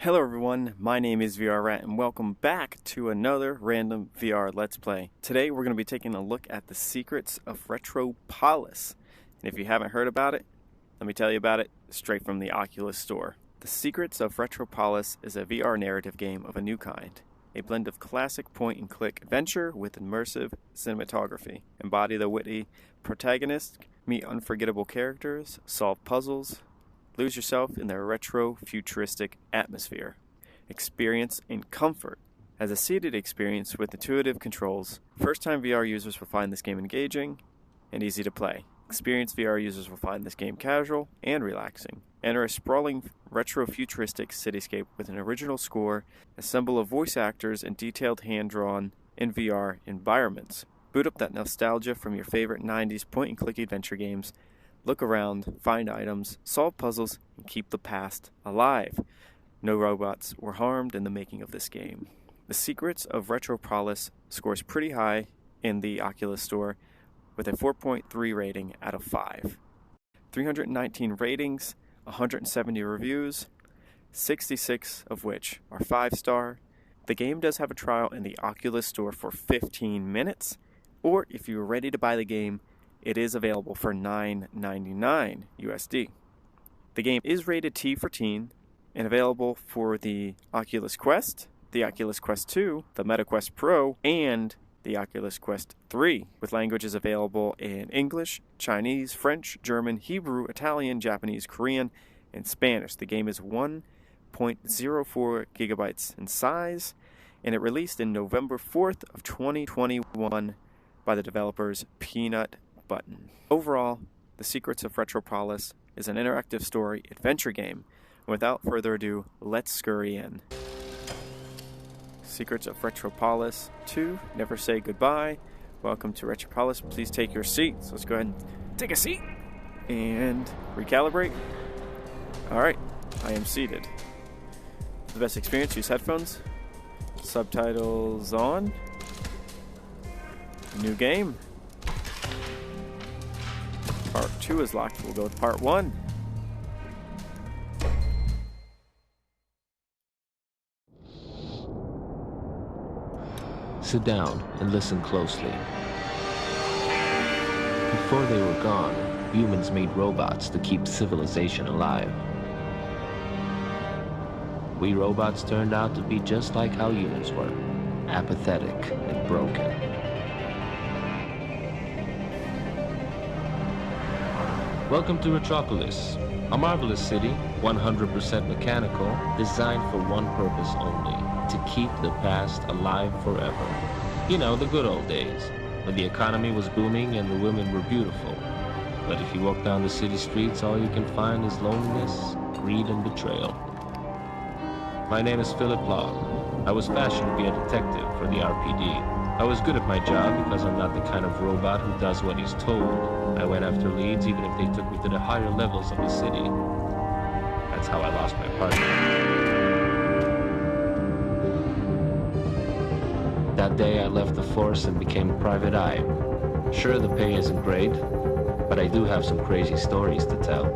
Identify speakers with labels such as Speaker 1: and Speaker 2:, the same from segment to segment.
Speaker 1: Hello everyone, my name is VR Rat and welcome back to another random VR Let's Play. Today we're going to be taking a look at the Secrets of Retropolis. And if you haven't heard about it, let me tell you about it straight from the Oculus store. The Secrets of Retropolis is a VR narrative game of a new kind. A blend of classic point-and-click adventure with immersive cinematography. Embody the witty protagonist, meet unforgettable characters, solve puzzles, lose yourself in their retro-futuristic atmosphere. Experience in comfort. As a seated experience with intuitive controls, first-time VR users will find this game engaging and easy to play. Experienced VR users will find this game casual and relaxing. Enter a sprawling retro-futuristic cityscape with an original score, a symbol of voice actors, and detailed hand-drawn in VR environments. Boot up that nostalgia from your favorite 90s point-and-click adventure games. Look around, find items, solve puzzles, and keep the past alive. No robots were harmed in the making of this game. The Secrets of Retropolis scores pretty high in the Oculus store with a 4.3 rating out of 5. 319 ratings, 170 reviews, 66 of which are 5-star. The game does have a trial in the Oculus store for 15 minutes, or if you're ready to buy the game, it is available for $9.99 USD. The game is rated T for teen and available for the Oculus Quest, the Oculus Quest 2, the Meta Quest Pro, and the Oculus Quest 3, with languages available in English, Chinese, French, German, Hebrew, Italian, Japanese, Korean, and Spanish. The game is 1.04 gigabytes in size, and it released in November 4th of 2021 by the developers Peanut Button. Overall, The Secrets of Retropolis is an interactive story adventure game. Without further ado, let's scurry in. Secrets of Retropolis 2, Never Say Goodbye. Welcome to Retropolis. Please take your seats. Let's go ahead and take a seat and recalibrate. Alright, I am seated. For the best experience, use headphones. Subtitles on. New game. Part 2 is locked. We'll go with Part 1.
Speaker 2: Sit down and listen closely. Before they were gone, humans made robots to keep civilization alive. We robots turned out to be just like how humans were, apathetic and broken. Welcome to Retropolis, a marvelous city, 100% mechanical, designed for one purpose only, to keep the past alive forever. You know, the good old days, when the economy was booming and the women were beautiful. But if you walk down the city streets, all you can find is loneliness, greed, and betrayal. My name is Philip Blanc. I was fashioned to be a detective for the RPD. I was good at my job because I'm not the kind of robot who does what he's told. I went after leads even if they took me to the higher levels of the city. That's how I lost my partner. That day I left the force and became Private Eye. Sure, the pay isn't great, but I do have some crazy stories to tell.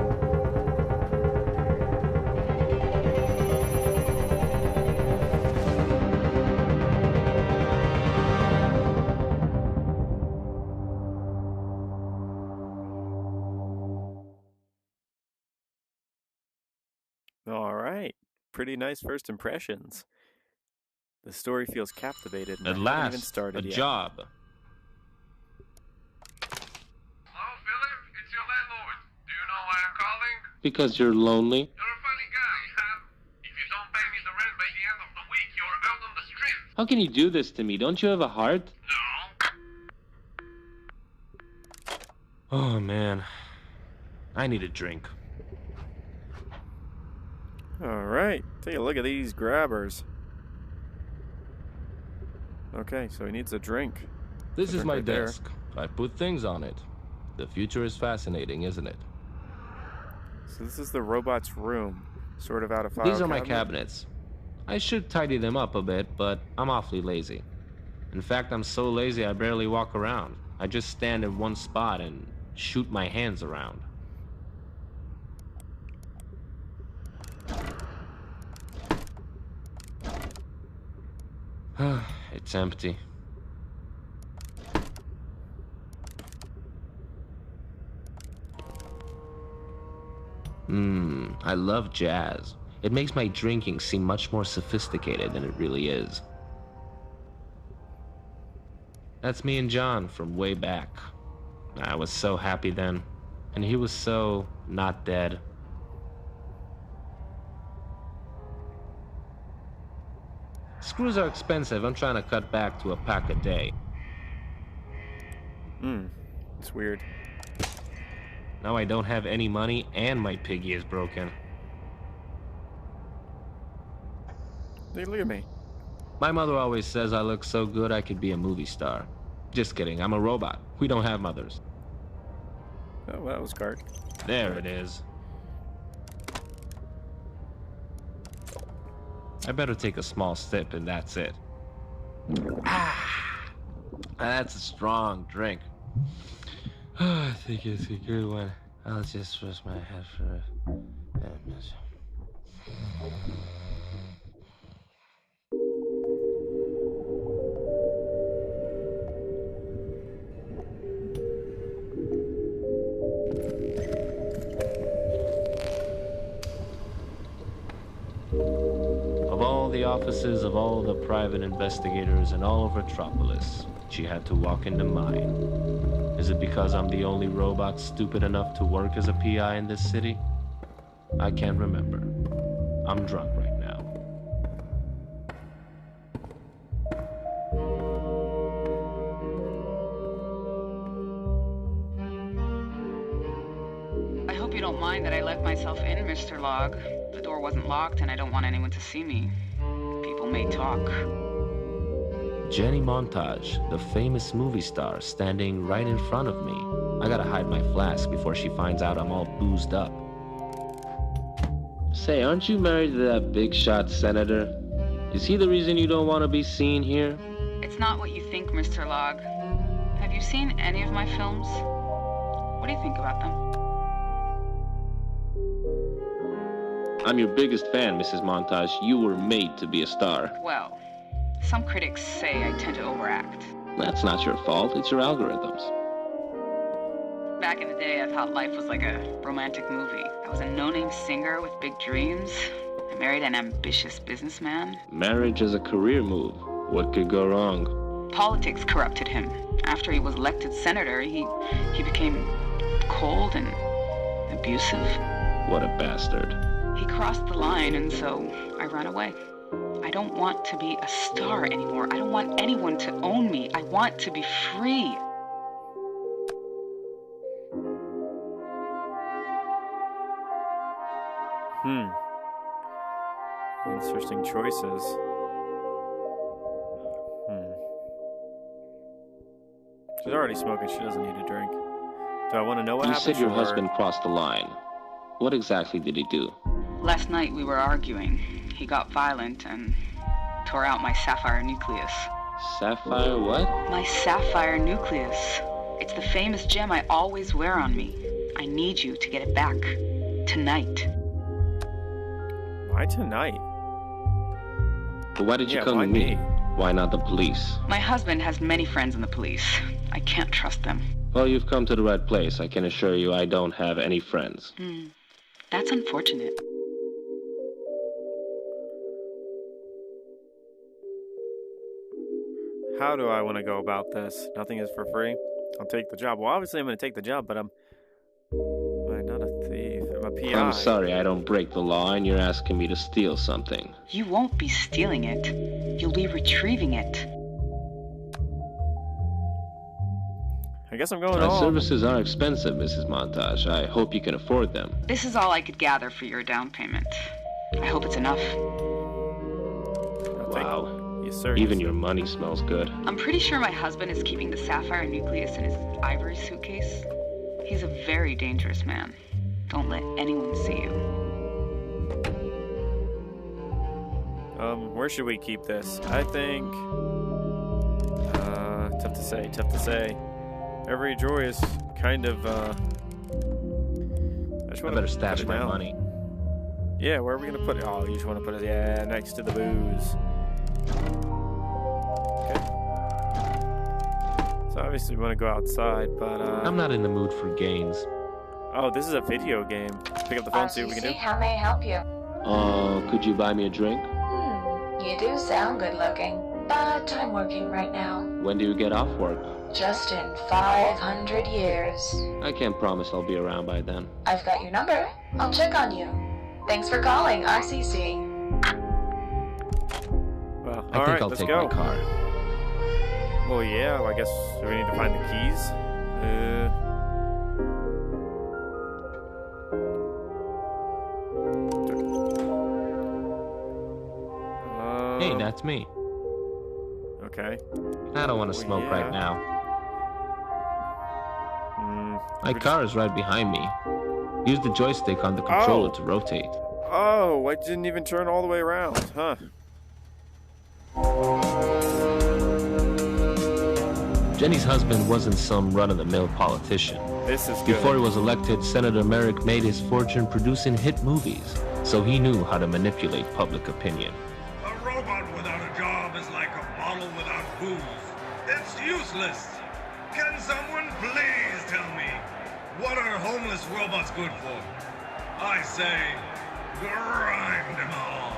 Speaker 1: Alright, pretty nice first impressions. The story feels captivated.
Speaker 2: At last, even started a job.
Speaker 3: Hello, Philip? It's your landlord. Do you know why I'm calling?
Speaker 2: Because you're lonely?
Speaker 3: You're a funny guy, huh? If you don't pay me the rent by the end of the week, you're out on the street.
Speaker 2: How can you do this to me? Don't you have a heart?
Speaker 3: No.
Speaker 2: Oh, man. I need a drink.
Speaker 1: Alright, take a look at these grabbers. Okay, so he needs a drink.
Speaker 2: This is my desk. I put things on it. The future is fascinating, isn't it?
Speaker 1: So this is the robot's room, sort of out of file
Speaker 2: These are my cabinets. I should tidy them up a bit, but I'm awfully lazy. In fact, I'm so lazy I barely walk around. I just stand in one spot and shoot my hands around. It's empty. I love jazz. It makes my drinking seem much more sophisticated than it really is. That's me and John from way back. I was so happy then, and he was so not dead. Screws are expensive. I'm trying to cut back to a pack a day.
Speaker 1: It's weird.
Speaker 2: Now I don't have any money and my piggy is broken.
Speaker 1: Hey, look at me.
Speaker 2: My mother always says I look so good I could be a movie star. Just kidding, I'm a robot. We don't have mothers.
Speaker 1: Oh, well, that was Cart.
Speaker 2: There it is. I better take a small sip and that's it. That's a strong drink. I think it's a good one. I'll just rest my head for a minute. Of all the offices of all the private investigators in all of Retropolis, she had to walk into mine. Is it because I'm the only robot stupid enough to work as a PI in this city? I can't remember. I'm drunk right now.
Speaker 4: I hope you don't mind that I let myself in, Mr. Log. The door wasn't locked and I don't want anyone to see me. People may talk.
Speaker 2: Jenny Montage, the famous movie star, standing right in front of me. I gotta hide my flask before she finds out I'm all boozed up. Say, aren't you married to that big shot senator? Is he the reason you don't want to be seen here?
Speaker 4: It's not what you think, Mr. Log. Have you seen any of my films? What do you think about them?
Speaker 2: I'm your biggest fan, Mrs. Montage. You were made to be a star.
Speaker 4: Well, some critics say I tend to overact.
Speaker 2: That's not your fault. It's your algorithms.
Speaker 4: Back in the day, I thought life was like a romantic movie. I was a no-name singer with big dreams. I married an ambitious businessman.
Speaker 2: Marriage is a career move. What could go wrong?
Speaker 4: Politics corrupted him. After he was elected senator, he became cold and abusive.
Speaker 2: What a bastard.
Speaker 4: He crossed the line, and so I ran away. I don't want to be a star anymore. I don't want anyone to own me. I want to be free.
Speaker 1: Interesting choices. She's already smoking. She doesn't need a drink. Do I want to know what happened?
Speaker 2: You said your husband crossed the line. What exactly did he do?
Speaker 4: Last night we were arguing. He got violent and tore out my sapphire nucleus.
Speaker 2: Sapphire what?
Speaker 4: My sapphire nucleus. It's the famous gem I always wear on me. I need you to get it back. Tonight.
Speaker 1: Why tonight?
Speaker 2: But why did you come to me? Why not the police?
Speaker 4: My husband has many friends in the police. I can't trust them.
Speaker 2: Well, you've come to the right place. I can assure you I don't have any friends.
Speaker 4: That's unfortunate.
Speaker 1: How do I want to go about this? Nothing is for free. I'll take the job. Well, obviously I'm going to take the job, but I'm not a thief. I'm a PI.
Speaker 2: I'm sorry, I don't break the law, and you're asking me to steal something.
Speaker 4: You won't be stealing it. You'll be retrieving it.
Speaker 1: I guess I'm going
Speaker 2: My
Speaker 1: home.
Speaker 2: services are expensive, Mrs. Montage. I hope you can afford them.
Speaker 4: This is all I could gather for your down payment. I hope it's enough.
Speaker 2: Wow.
Speaker 1: Yes, sir.
Speaker 2: Even your money smells good.
Speaker 4: I'm pretty sure my husband is keeping the sapphire nucleus in his ivory suitcase. He's a very dangerous man. Don't let anyone see you.
Speaker 1: Where should we keep this? I think... tough to say. Every drawer is kind of,
Speaker 2: I better stash my money.
Speaker 1: Yeah, where are we gonna put it? Oh, you just want to put it, next to the booze. Okay. So obviously we want to go outside, but
Speaker 2: I'm not in the mood for games.
Speaker 1: oh, this is a video game. Pick up the phone, see what we can do.
Speaker 5: How may I help you?
Speaker 2: Could you buy me a drink?
Speaker 5: You do sound good looking, but I'm working right now.
Speaker 2: When do you get off work?
Speaker 5: Just in 500 years.
Speaker 2: I can't promise I'll be around by then.
Speaker 5: I've got your number. I'll check on you. Thanks for calling, RCC.
Speaker 1: Well,
Speaker 2: I
Speaker 1: all
Speaker 2: think
Speaker 1: right,
Speaker 2: I'll
Speaker 1: let's
Speaker 2: take
Speaker 1: go.
Speaker 2: my car.
Speaker 1: Well, yeah. Well, I guess we need to find the keys.
Speaker 2: Hey, that's me.
Speaker 1: Okay.
Speaker 2: I don't want to smoke
Speaker 1: yeah.
Speaker 2: right now. My car is right behind me. Use the joystick on the controller to rotate.
Speaker 1: Oh, I didn't even turn all the way around, huh?
Speaker 2: Jenny's husband wasn't some run-of-the-mill politician.
Speaker 1: This is good.
Speaker 2: Before he was elected, Senator Merrick made his fortune producing hit movies, so he knew how to manipulate public opinion.
Speaker 3: A robot without a job is like a bottle without booze. It's useless. Can someone please tell me, what are homeless robots good for? I say, grind them all.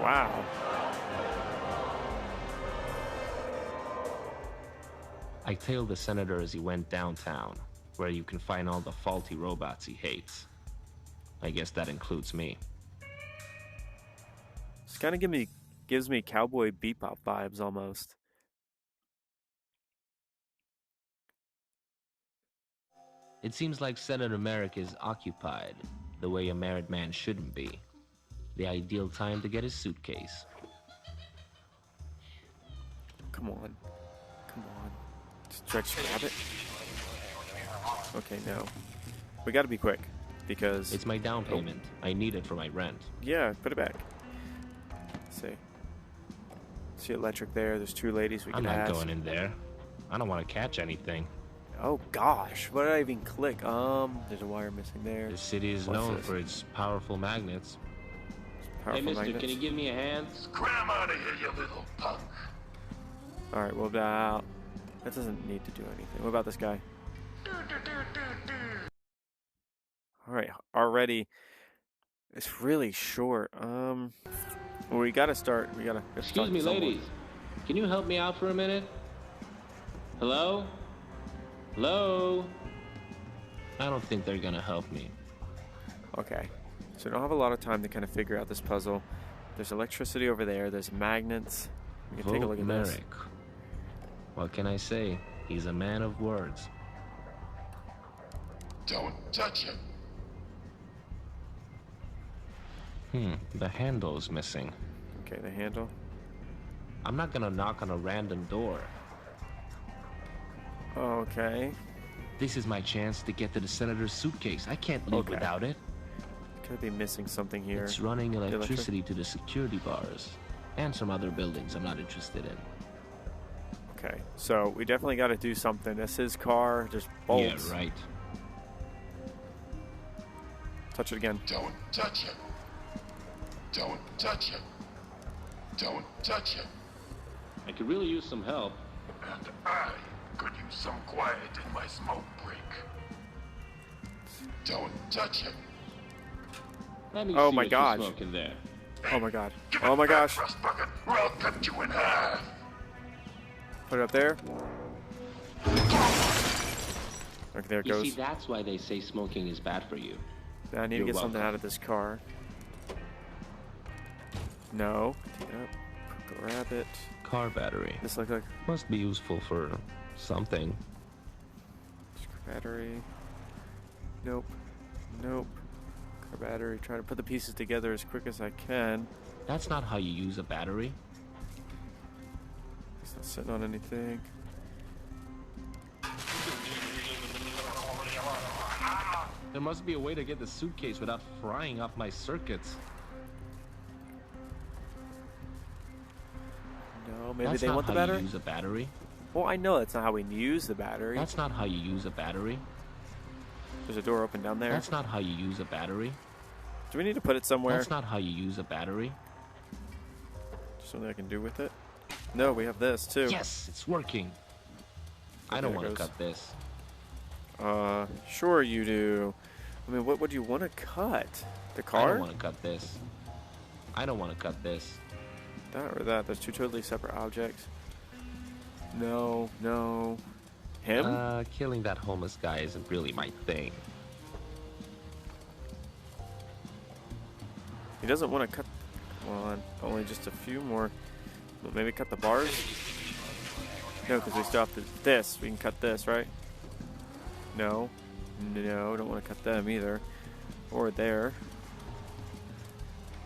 Speaker 1: Wow.
Speaker 2: I tailed the senator as he went downtown, where you can find all the faulty robots he hates. I guess that includes me.
Speaker 1: This kind of gives me Cowboy Bebop vibes almost.
Speaker 2: It seems like Senator Merrick is occupied, the way a married man shouldn't be. The ideal time to get his suitcase.
Speaker 1: Come on. Come on. Stretch, grab it. Okay, no. We gotta be quick, because...
Speaker 2: It's my down payment. I need it for my rent.
Speaker 1: Yeah, put it back. Let's see. See electric there. There's two ladies we
Speaker 2: I'm
Speaker 1: can
Speaker 2: not
Speaker 1: ask.
Speaker 2: going in there. I don't want to catch anything.
Speaker 1: Oh gosh, what did I even click? There's a wire missing there.
Speaker 2: The city is
Speaker 1: What's
Speaker 2: known
Speaker 1: this?
Speaker 2: for its powerful magnets.
Speaker 1: Powerful
Speaker 2: Hey, mister,
Speaker 1: magnets.
Speaker 2: can you give me a hand?
Speaker 3: Scram out of here, you little punk.
Speaker 1: Alright, what about... That doesn't need to do anything. What about this guy? Alright, already... It's really short. Well, we gotta start...
Speaker 2: Excuse me, ladies. Can you help me out for a minute? Hello? Hello? I don't think they're gonna help me.
Speaker 1: Okay. So we don't have a lot of time to kind of figure out this puzzle. There's electricity over there. There's magnets. We can take a look at this.
Speaker 2: Merrick. What can I say? He's a man of words.
Speaker 3: Don't touch him.
Speaker 2: The handle's missing.
Speaker 1: Okay, the handle.
Speaker 2: I'm not gonna knock on a random door.
Speaker 1: Okay.
Speaker 2: This is my chance to get to the senator's suitcase. I can't live
Speaker 1: Okay.
Speaker 2: without it.
Speaker 1: Could be missing something here.
Speaker 2: It's running electricity to the security bars and some other buildings I'm not interested in.
Speaker 1: Okay, so we definitely got to do something. That's his car. Just bolts.
Speaker 2: Yeah, right.
Speaker 1: Touch it again.
Speaker 3: Don't touch him. Don't touch him. Don't touch him.
Speaker 2: I could really use some help.
Speaker 3: And I could use some quiet in my smoke break. Don't touch him.
Speaker 2: Let me
Speaker 1: Oh
Speaker 2: see
Speaker 1: my
Speaker 2: what
Speaker 1: gosh.
Speaker 2: you smoke in there.
Speaker 1: Oh my god.
Speaker 3: Give
Speaker 1: Oh
Speaker 3: it
Speaker 1: my
Speaker 3: back,
Speaker 1: gosh.
Speaker 3: Rust bucket, or I'll cut you in half.
Speaker 1: Put it up there. Okay, there it
Speaker 2: You
Speaker 1: goes.
Speaker 2: see, that's why they say smoking is bad for you.
Speaker 1: Now I need to
Speaker 2: You're
Speaker 1: get something
Speaker 2: welcome.
Speaker 1: out of this car. No. Yep. Grab it.
Speaker 2: Car battery.
Speaker 1: This looks like
Speaker 2: Must be useful for something.
Speaker 1: battery. Nope. Nope. Car battery. Trying to put the pieces together as quick as I can.
Speaker 2: That's not how you use a battery.
Speaker 1: It's not sitting on anything.
Speaker 2: There must be a way to get the suitcase without frying up my circuits.
Speaker 1: No, maybe
Speaker 2: That's
Speaker 1: they
Speaker 2: not
Speaker 1: want the
Speaker 2: how
Speaker 1: battery?
Speaker 2: you use a battery.
Speaker 1: Well, I know that's not how we use the battery.
Speaker 2: That's not how you use a battery.
Speaker 1: There's a door open down there.
Speaker 2: That's not how you use a battery.
Speaker 1: Do we need to put it somewhere?
Speaker 2: That's not how you use a battery.
Speaker 1: Something I can do with it? No, we have this too.
Speaker 2: Yes, it's working. I don't want to cut this.
Speaker 1: Sure you do. I mean, what would you want to cut? The car?
Speaker 2: I don't want to cut this. I don't want to cut this.
Speaker 1: That or that. There's two totally separate objects. No, no. Him?
Speaker 2: Killing that homeless guy isn't really my thing.
Speaker 1: He doesn't want to cut. Well, only just a few more. But maybe cut the bars? No, because we still have this. We can cut this, right? No. No, don't want to cut them either. Or there.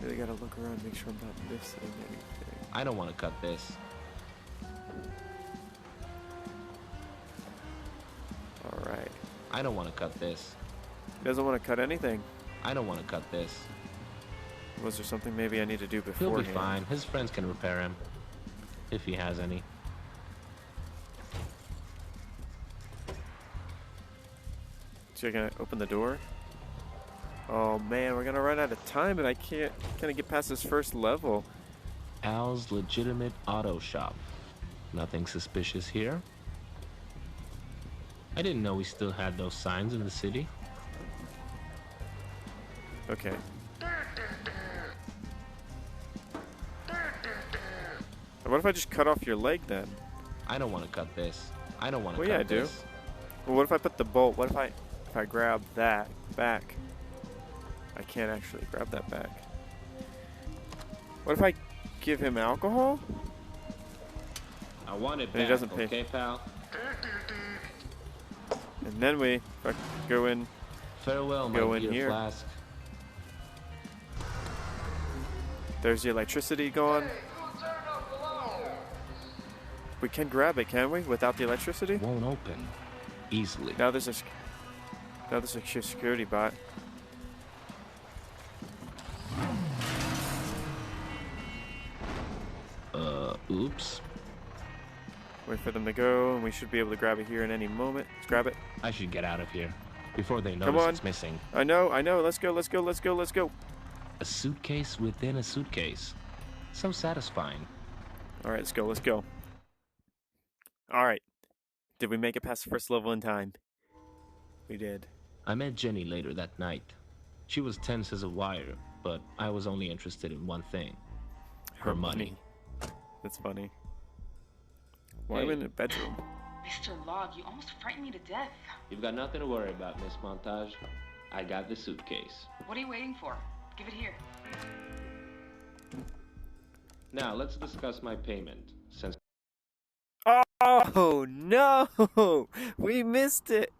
Speaker 1: Really gotta look around, make sure I'm not missing anything.
Speaker 2: I don't want to cut this.
Speaker 1: Alright.
Speaker 2: I don't want to cut this.
Speaker 1: He doesn't want to cut anything.
Speaker 2: I don't want to cut this.
Speaker 1: Was there something maybe I need to do
Speaker 2: He'll
Speaker 1: beforehand?
Speaker 2: be fine. His friends can repair him. If he has any.
Speaker 1: So you're gonna open the door? Oh man, we're gonna run out of time and I can't get past this first level.
Speaker 2: Al's legitimate auto shop. Nothing suspicious here. I didn't know we still had those signs in the city.
Speaker 1: Okay. What if I just cut off your leg then?
Speaker 2: I don't want to cut this. I don't want to
Speaker 1: Well,
Speaker 2: cut
Speaker 1: yeah, I do.
Speaker 2: this.
Speaker 1: Well, what if I put the bolt? What if I grab that back? I can't actually grab that back. What if I give him alcohol?
Speaker 2: I want it
Speaker 1: And he
Speaker 2: back,
Speaker 1: doesn't pay.
Speaker 2: okay, pal?
Speaker 1: And then if I go in,
Speaker 2: Farewell, my
Speaker 1: Go in
Speaker 2: dear
Speaker 1: here.
Speaker 2: flask.
Speaker 1: there's the electricity gone. We can grab it, can we? Without the electricity?
Speaker 2: Won't open easily.
Speaker 1: Now there's a security bot.
Speaker 2: Oops.
Speaker 1: Wait for them to go, and we should be able to grab it here in any moment. Let's grab it.
Speaker 2: I should get out of here before they
Speaker 1: Come
Speaker 2: notice
Speaker 1: on.
Speaker 2: it's missing.
Speaker 1: I know. Let's go.
Speaker 2: A suitcase within a suitcase. So satisfying.
Speaker 1: All right, let's go. All right. Did we make it past the first level in time? We did.
Speaker 2: I met Jenny later that night. She was tense as a wire, but I was only interested in one thing. Her money.
Speaker 1: That's funny. Why am I
Speaker 2: Hey.
Speaker 1: in the bedroom?
Speaker 4: Mr. Log, you almost frightened me to death.
Speaker 2: You've got nothing to worry about, Miss Montage. I got the suitcase.
Speaker 4: What are you waiting for? Give it here.
Speaker 2: Now, let's discuss my payment, since
Speaker 1: Oh no! We missed it.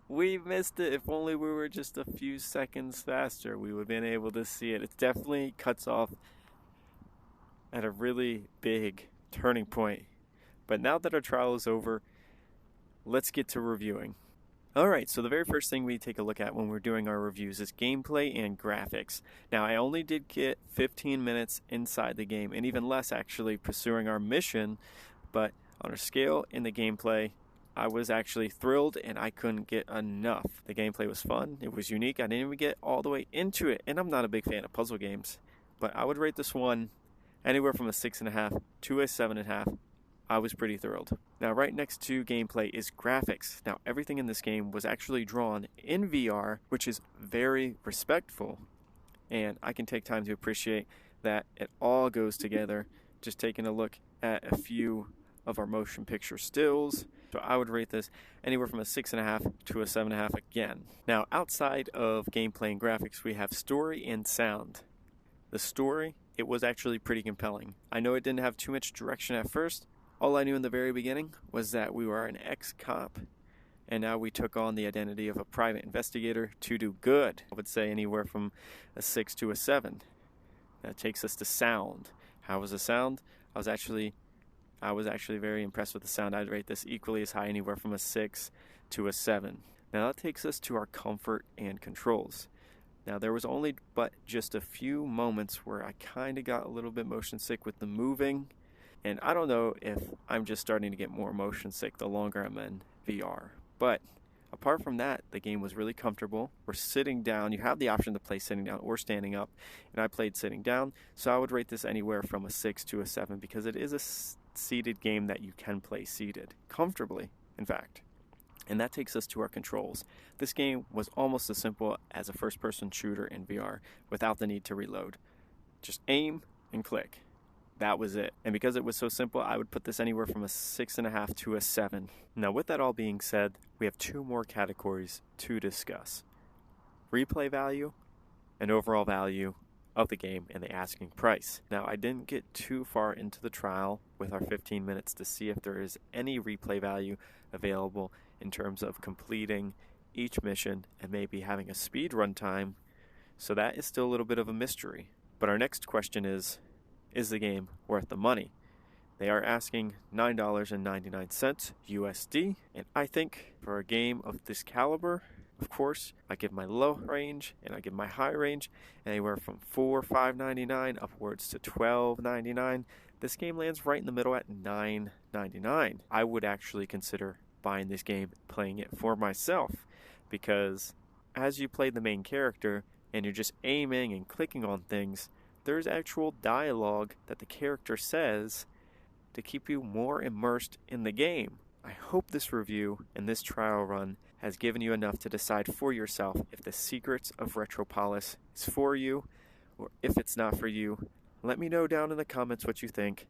Speaker 1: If only we were just a few seconds faster, we would have been able to see it. It definitely cuts off at a really big turning point. But now that our trial is over, let's get to reviewing. Alright, so the very first thing we take a look at when we're doing our reviews is gameplay and graphics. Now, I only did get 15 minutes inside the game, and even less actually pursuing our mission, but on a scale in the gameplay, I was actually thrilled and I couldn't get enough. The gameplay was fun, it was unique, I didn't even get all the way into it, and I'm not a big fan of puzzle games. But I would rate this one anywhere from a 6.5 to a 7.5. I was pretty thrilled. Now, right next to gameplay is graphics. Now, everything in this game was actually drawn in VR, which is very respectful. And I can take time to appreciate that it all goes together. Just taking a look at a few of our motion picture stills. So I would rate this anywhere from a 6.5 to a 7.5 again. Now, outside of gameplay and graphics, we have story and sound. The story, it was actually pretty compelling. I know it didn't have too much direction at first. All I knew in the very beginning was that we were an ex-cop, and now we took on the identity of a private investigator to do good. I would say anywhere from a 6 to a 7. That takes us to sound. How was the sound? I was actually very impressed with the sound. I'd rate this equally as high, anywhere from a 6 to a 7. Now that takes us to our comfort and controls. Now there was only but just a few moments where I kind of got a little bit motion sick with the moving. And I don't know if I'm just starting to get more motion sick the longer I'm in VR. But Apart from that, the game was really comfortable. We're sitting down. You have the option to play sitting down or standing up, and I played sitting down. So I would rate this anywhere from a 6 to a 7 because it is a seated game that you can play seated comfortably, in fact. And that takes us to our controls. This game was almost as simple as a first-person shooter in VR without the need to reload. Just aim and click. That was it. And because it was so simple, I would put this anywhere from a 6.5 to a 7. Now, with that all being said, we have 2 more categories to discuss. Replay value and overall value of the game and the asking price. Now, I didn't get too far into the trial with our 15 minutes to see if there is any replay value available in terms of completing each mission and maybe having a speed run time. So that is still a little bit of a mystery. But our next question is the game worth the money? They are asking $9.99 USD, and I think for a game of this caliber, of course, I give my low range and I give my high range anywhere from $5.99 upwards to $12.99. This game lands right in the middle at $9.99. I would actually consider buying this game, playing it for myself, because as you play the main character and you're just aiming and clicking on things, there's actual dialogue that the character says to keep you more immersed in the game. I hope this review and this trial run has given you enough to decide for yourself if the Secrets of Retropolis is for you, or if it's not for you. Let me know down in the comments what you think,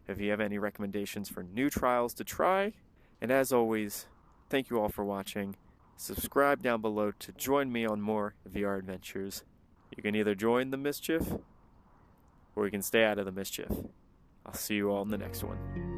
Speaker 1: if you have any recommendations for new trials to try. And as always, thank you all for watching. Subscribe down below to join me on more VR adventures. You can either join the mischief, or you can stay out of the mischief. I'll see you all in the next one.